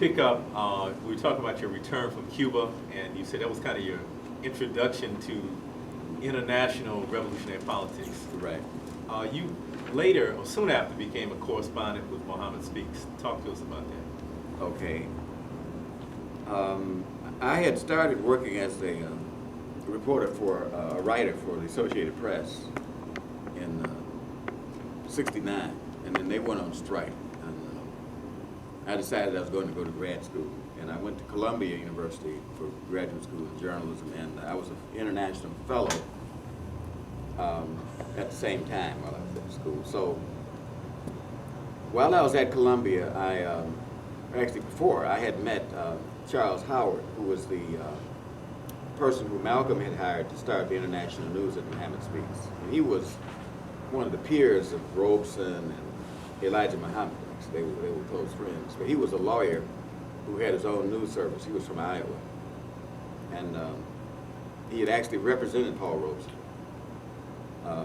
pick up, we were talking about your return from Cuba, and you said that was kind of your introduction to international revolutionary politics. Right. You later, or soon after, became a correspondent with Muhammad Speaks. Talk to us about that. Okay. I had started working as a reporter for a writer for the Associated Press in '69, and then they went on strike. And I decided I was going to go to grad school, and I went to Columbia University for graduate school in journalism, and I was an international fellow at the same time while I was at school. So while I was at Columbia, actually before, I had met Charles Howard, who was the person who Malcolm had hired to start the international news at Muhammad Speaks. And he was one of the peers of Robeson and Elijah Muhammad. They were close friends. But he was a lawyer who had his own news service. He was from Iowa. And he had actually represented Paul Robeson.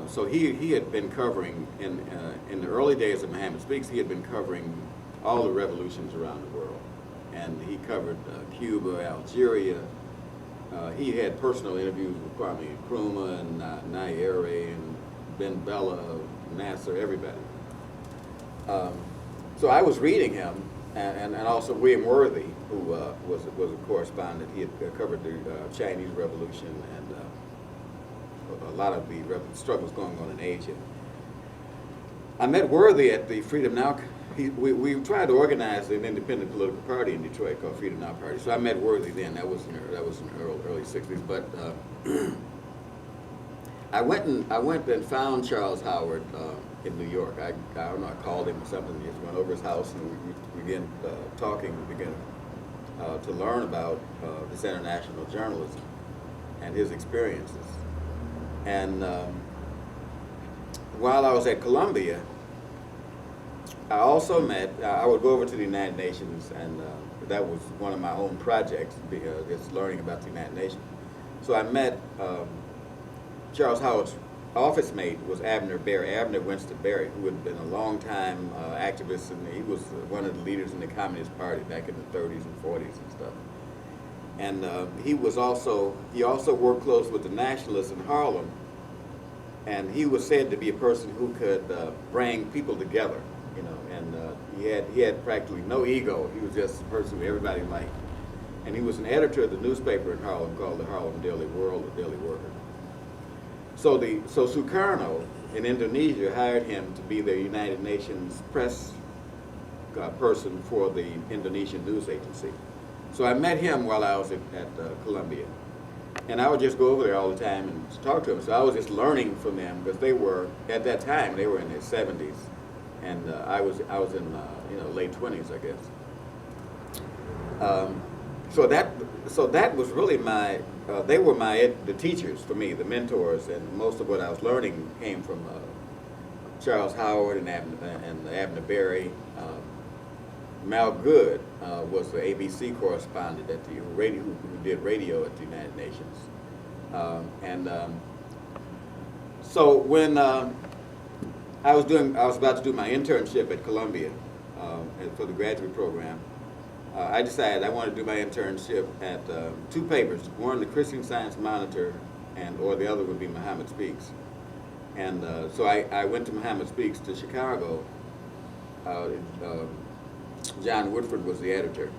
So he had been covering, in the early days of Muhammad Speaks, he had been covering all the revolutions around the world. And he covered Cuba, Algeria. He had personal interviews with Kwame Nkrumah and Nyerere and Ben Bella, Nasser, everybody. So I was reading him, and also William Worthy, who was a correspondent. He had covered the Chinese Revolution and a lot of the struggles going on in Asia. I met Worthy at the Freedom Now. We tried to organize an independent political party in Detroit called Freedom Now Party. So I met Worthy then. That was in the early '60s. But I went and found Charles Howard in New York. I don't know. I called him or something. Just went over his house and we began talking. We began to learn about this international journalism and his experiences. And while I was at Columbia, I also met, I would go over to the United Nations, and that was one of my own projects, just learning about the United Nations. So I met Charles Howard's office mate was Abner Winston Berry, who had been a long-time activist, and he was one of the leaders in the Communist Party back in the 30s and 40s and stuff. And he also worked close with the Nationalists in Harlem, and he was said to be a person who could bring people together. You know, and he had practically no ego. He was just a person who everybody liked. And he was an editor of the newspaper in Harlem called the Harlem Daily World or Daily Worker. So Sukarno in Indonesia hired him to be the United Nations press person for the Indonesian news agency. So I met him while I was at Columbia. And I would just go over there all the time and talk to them. So I was just learning from them because they were, at that time, they were in their 70s. And I was in late 20s, I guess. So that was really they were the teachers for me, the mentors, and most of what I was learning came from Charles Howard and Abner Berry. Mal Good was the ABC correspondent at the radio, who did radio at the United Nations. So when I was about to do my internship at Columbia for the graduate program. I decided I wanted to do my internship at two papers, one the Christian Science Monitor, or the other would be Muhammad Speaks. And so I went to Muhammad Speaks to Chicago. John Woodford was the editor,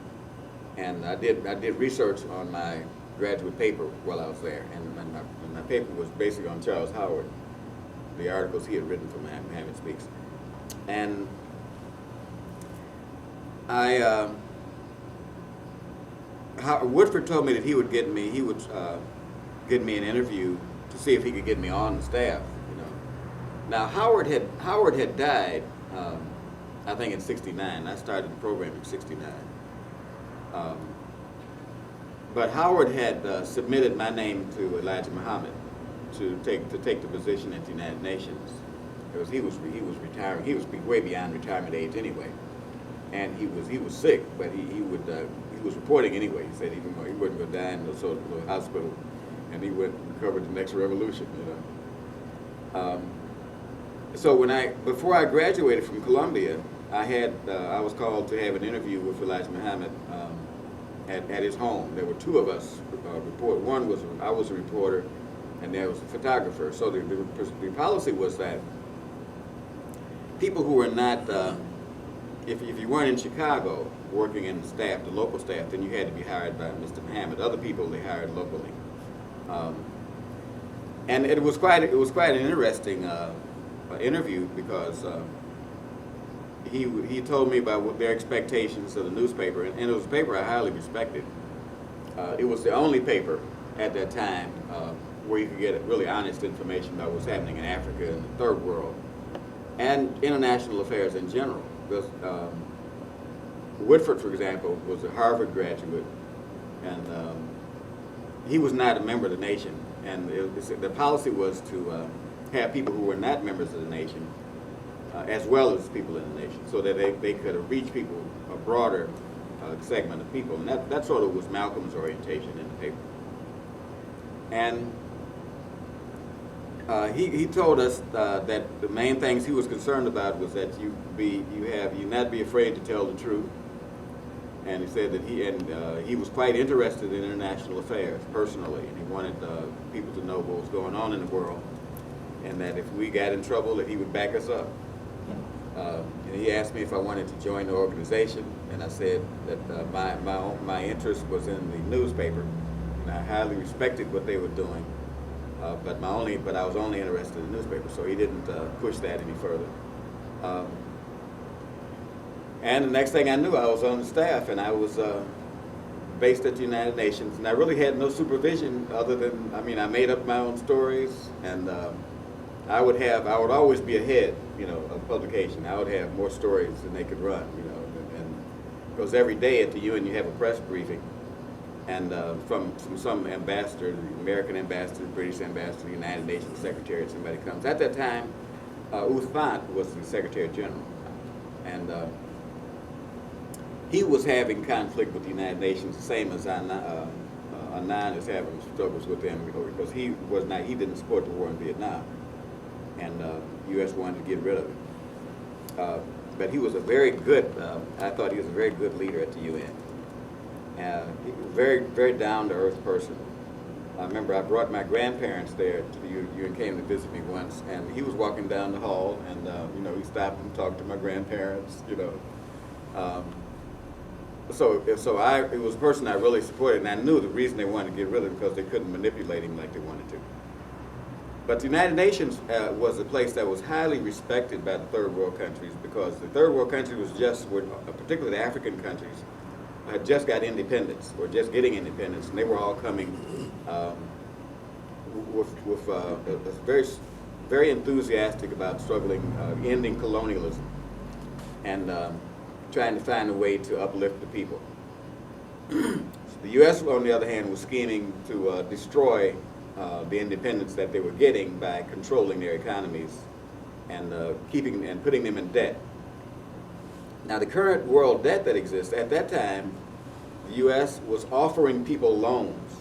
and I did research on my graduate paper while I was there, and my paper was basically on Charles Howard, the articles he had written for Muhammad Speaks. And Woodford told me that he would get me an interview to see if he could get me on the staff. You know, now Howard had died, I think in '69. I started the program in '69. But Howard had submitted my name to Elijah Muhammad to take the position at the United Nations. Because he was retiring. He was way beyond retirement age anyway, and he was sick, but he was reporting anyway. He said he wasn't going to die in the hospital, and he went and covered the next revolution. You know. So before I graduated from Columbia, I was called to have an interview with Elijah Muhammad at his home. There were two of us report. One was I was a reporter, and there was a photographer. So the policy was that people who were not, if you weren't in Chicago working in the staff, the local staff, then you had to be hired by Mr. Muhammad. Other people they hired locally, and it was quite an interesting interview because he told me about what their expectations of the newspaper, and it was a paper I highly respected. It was the only paper at that time where you could get really honest information about what's happening in Africa and the third world, and international affairs in general. Because Woodford, for example, was a Harvard graduate, and he was not a member of the nation. And the policy was to have people who were not members of the nation as well as people in the nation, so that they could reach people, a broader segment of people. And that sort of was Malcolm's orientation in the paper. And he told us that the main things he was concerned about was that you not be afraid to tell the truth. And he said that he was quite interested in international affairs personally, and he wanted people to know what was going on in the world, and that if we got in trouble, that he would back us up. And he asked me if I wanted to join the organization, and I said that my interest was in the newspaper, and I highly respected what they were doing, but I was only interested in the newspaper, so he didn't push that any further. And the next thing I knew, I was on the staff, and I was based at the United Nations, and I really had no supervision other than, I made up my own stories, and I would always be ahead, of publication. I would have more stories than they could run, and because every day at the UN you have a press briefing, and from some ambassador, the American ambassador, the British ambassador, the United Nations secretary, somebody comes. At that time, Uthman was the Secretary General, and he was having conflict with the United Nations, the same as Annan is having struggles with them, because he didn't support the war in Vietnam, and the U.S. wanted to get rid of him. But he was I thought he was a very good leader at the UN. He was a very, very down-to-earth person. I remember I brought my grandparents there to the UN, came to visit me once, and he was walking down the hall, and he stopped and talked to my grandparents, So it was a person I really supported, and I knew the reason they wanted to get rid of him because they couldn't manipulate him like they wanted to. But the United Nations was a place that was highly respected by the third world countries, because the third world countries particularly the African countries, had just got independence, or just getting independence, and they were all coming with very, very enthusiastic about struggling, ending colonialism, and trying to find a way to uplift the people. The U.S., on the other hand, was scheming to destroy the independence that they were getting by controlling their economies and putting them in debt. Now, the current world debt that exists, at that time, the U.S. was offering people loans.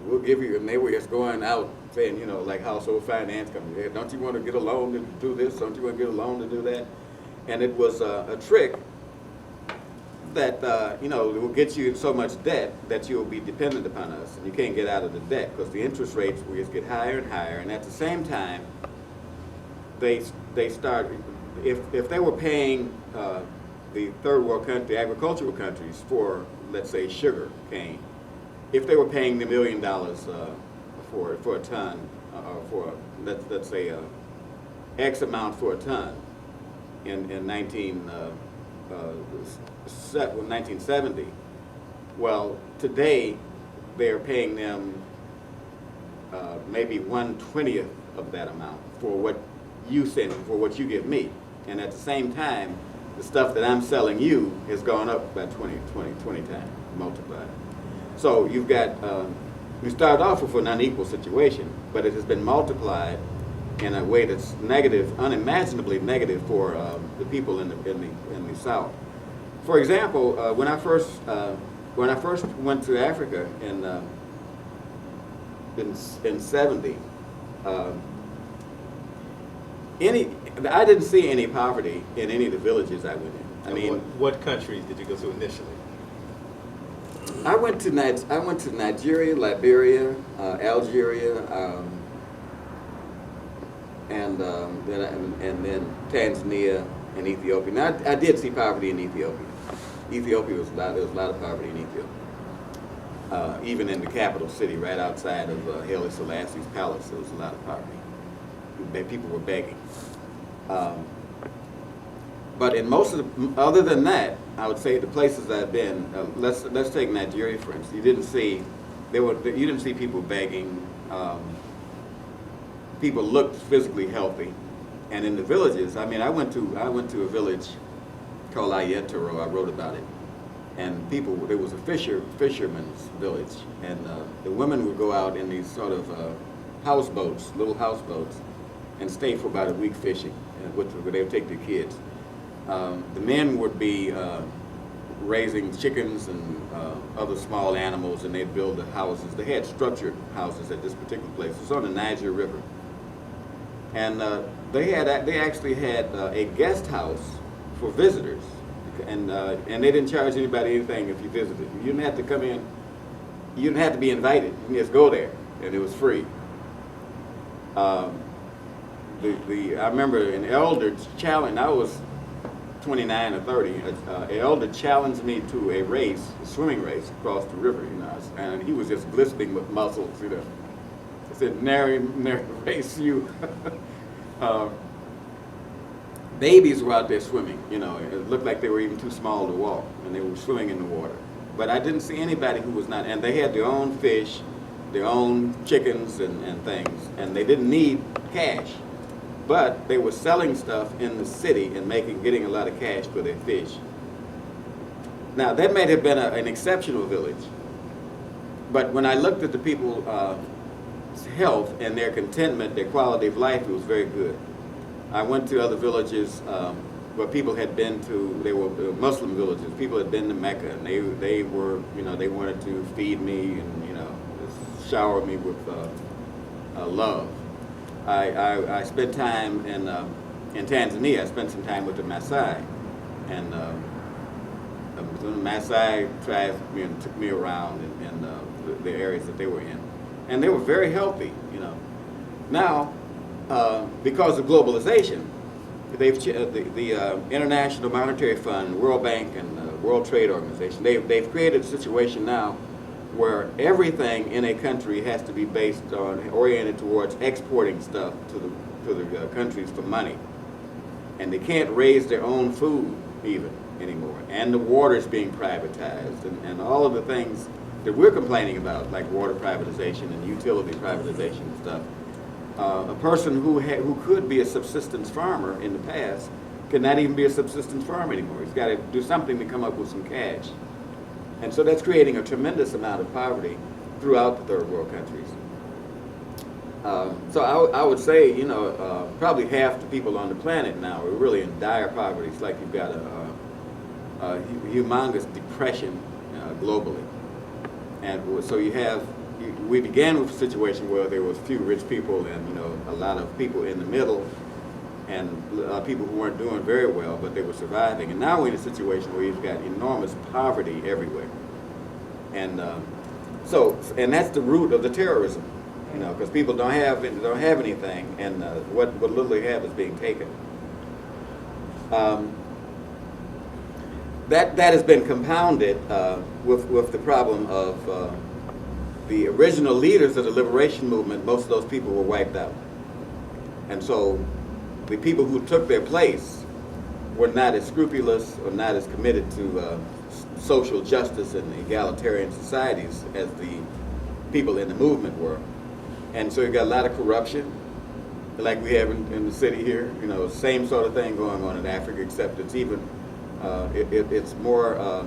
We'll give you, and they were just going out saying, like household finance companies, hey, don't you want to get a loan to do this? Don't you want to get a loan to do that? And it was a trick that, it will get you so much debt that you'll be dependent upon us, and you can't get out of the debt because the interest rates will just get higher and higher. And at the same time, they start, if they were paying the third world country, agricultural countries for, let's say, sugar cane, if they were paying the $1 million for a ton, or for let's say X amount for a ton in 1970, well, today they're paying them maybe 1/20th of that amount for what you send, for what you give me, and at the same time, the stuff that I'm selling you has gone up by 20 times, multiplied. So you've got, we started off with an unequal situation, but it has been multiplied in a way that's negative, unimaginably negative for the people in the South. For example, when I first went to Africa in '70, I didn't see any poverty in any of the villages I went in. I And mean, what countries did you go to initially? I went to Nigeria, Liberia, Algeria, and then Tanzania and Ethiopia. Now I did see poverty in Ethiopia. Ethiopia there was a lot of poverty in Ethiopia. Even in the capital city, right outside of Haile Selassie's palace, there was a lot of poverty. People were begging. But in most of the, other than that, I would say the places I've been. Let's take Nigeria for instance. You didn't see people begging. People looked physically healthy, and in the villages, I mean, I went to a village called Ayetoro. I wrote about it, and there was a fisherman's village, and the women would go out in these sort of houseboats, little houseboats, and stay for about a week fishing. Where they would take their kids. The men would be raising chickens and other small animals, and they'd build the houses. They had structured houses at this particular place. It's on the Niger River, and they actually had a guest house for visitors, and they didn't charge anybody anything if you visited. You didn't have to come in. You didn't have to be invited. You just go there, and it was free. I remember an elder challenged. I was 29 or 30. An elder challenged me to a swimming race across the river, and he was just glistening with muscles, He said, "Nary race you." Babies were out there swimming, It looked like they were even too small to walk, and they were swimming in the water. But I didn't see anybody who was not, and they had their own fish, their own chickens and things, and they didn't need cash. But they were selling stuff in the city and getting a lot of cash for their fish. Now, that may have been an exceptional village, but when I looked at the people's health and their contentment, their quality of life, it was very good. I went to other villages where people had been to, they were Muslim villages. People had been to Mecca, and they were, they wanted to feed me and, shower me with love. I spent time in Tanzania. I spent some time with the Maasai, and the Maasai tribes took me around in the areas that they were in, and they were very healthy. Now, because of globalization, the International Monetary Fund, World Bank, and the World Trade Organization, they've created a situation now where everything in a country has to be oriented towards exporting stuff to the countries for money. And they can't raise their own food even anymore. And the water is being privatized, and all of the things that we're complaining about, like water privatization and utility privatization and stuff. A person who could be a subsistence farmer in the past cannot even be a subsistence farmer anymore. He's got to do something to come up with some cash. And so that's creating a tremendous amount of poverty throughout the third world countries. So I would say, probably half the people on the planet now are really in dire poverty. It's like you've got a humongous depression globally. And so we began with a situation where there was few rich people and, a lot of people in the middle, and people who weren't doing very well, but they were surviving. And now we're in a situation where you've got enormous poverty everywhere. And and that's the root of the terrorism, because people don't have anything, and what little they have is being taken. That has been compounded with the problem of the original leaders of the liberation movement. Most of those people were wiped out, and so the people who took their place were not as scrupulous or not as committed to social justice and egalitarian societies as the people in the movement were. And so you got a lot of corruption, like we have in the city here. Same sort of thing going on in Africa, except it's even it's more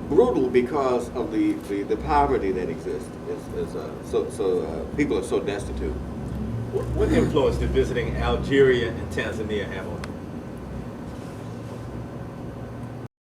brutal because of the poverty that exists. People are so destitute. What influence did visiting Algeria and Tanzania have on you?